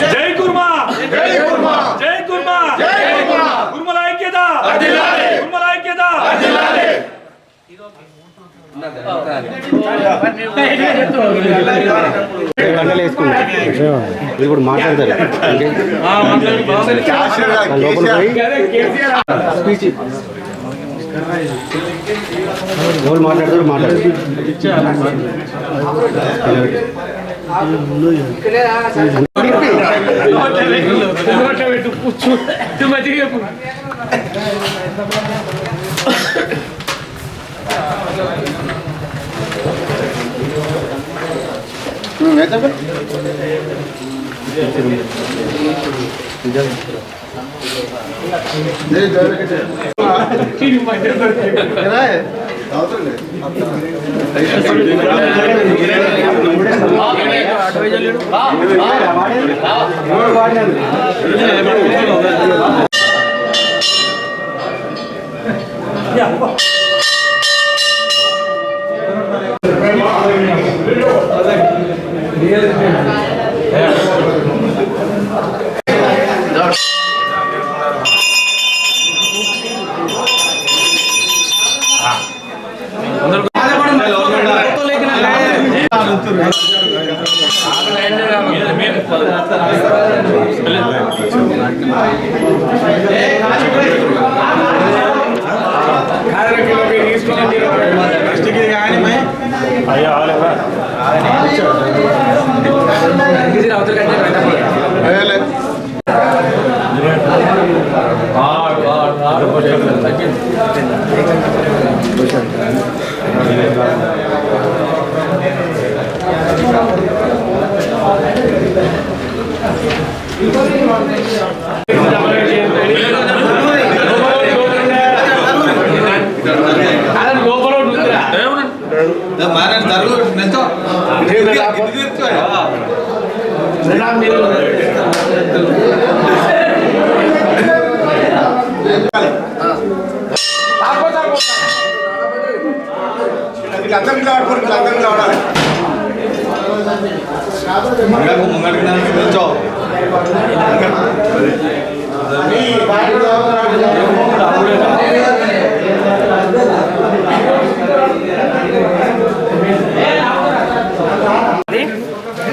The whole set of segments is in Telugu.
जय कुर्मा जय कुर्मा जय कुर्मा जय कुर्मा कुर्मల ఐక్యత వర్ధిల్లాలి కుర్మల ఐక్యత వర్ధిల్లాలి గంటలు వేసుకుంటారు ఇప్పుడు మాట్లాడతారు ఎవరు మాట్లాడతారు మాట్లాడతారు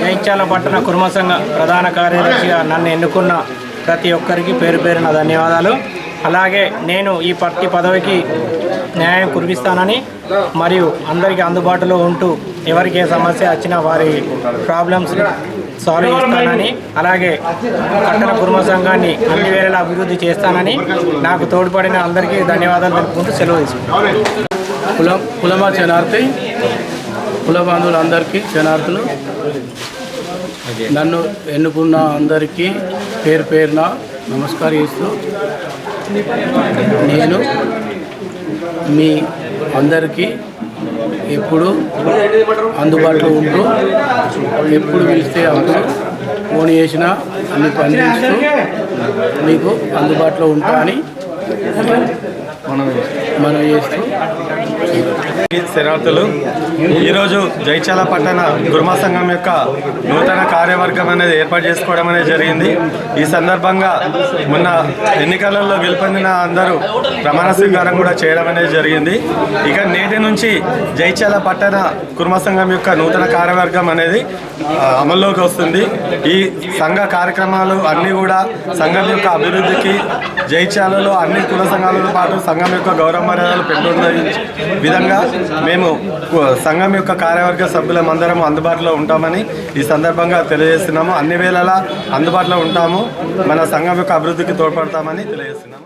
జైత్యాల పట్టణ కుర్మ సంఘ ప్రధాన కార్యదర్శిగా నన్ను ఎన్నుకున్న ప్రతి ఒక్కరికి పేరు పేరున ధన్యవాదాలు. అలాగే నేను ఈ పార్టీ పదవికి న్యాయం కురిపిస్తానని మరియు అందరికీ అందుబాటులో ఉంటూ ఎవరికి ఏ సమస్య వచ్చినా వారి ప్రాబ్లమ్స్ సాల్వ్ చేస్తానని, అలాగే పట్టణ కుర్మ సంఘాన్ని అన్ని వేళలా అభివృద్ధి చేస్తానని నాకు తోడ్పడిన అందరికీ ధన్యవాదాలు తెలుపుకుంటూ సెలవు తీసుకుంటాను. కులమా శనార్థి కుల బంధువులందరికీ శనార్థులు. నన్ను ఎన్నుకున్న అందరికీ పేరు పేరున నమస్కరిస్తూ నేను మీ అందరికీ ఎప్పుడు అందుబాటులో ఉంటూ ఎప్పుడు పిలిస్తే అప్పుడు ఫోన్ చేసినా అన్ని పనిచేస్తూ మీకు అందుబాటులో ఉంటా అని మనం చేస్తూ శనార్థులు. ఈరోజు జైత్యాల పట్టణ కుర్మ సంఘం యొక్క నూతన కార్యవర్గం అనేది ఏర్పాటు చేసుకోవడం అనేది జరిగింది. ఈ సందర్భంగా మొన్న ఎన్నికలలో గెలుపొందిన అందరూ ప్రమాణ స్వీకారం కూడా చేయడం అనేది జరిగింది. ఇక నేటి నుంచి జైత్యాల పట్టణ కుర్మ సంఘం యొక్క నూతన కార్యవర్గం అనేది అమల్లోకి వస్తుంది. ఈ సంఘ కార్యక్రమాలు అన్నీ కూడా సంఘం యొక్క అభివృద్ధికి, జైత్యాలలో అన్ని కుల సంఘాలతో పాటు సంఘం యొక్క గౌరవ మర్యాదలు పెంపొందించే విధంగా మేము సంఘం యొక్క కార్యవర్గ సభ్యులమందరం అందుబాటులో ఉంటామని ఈ సందర్భంగా తెలియజేస్తున్నాము. అన్ని వేళలా అందుబాటులో ఉంటాము. మన సంఘం యొక్క అభివృద్ధికి తోడ్పడతామని తెలియజేస్తున్నాము.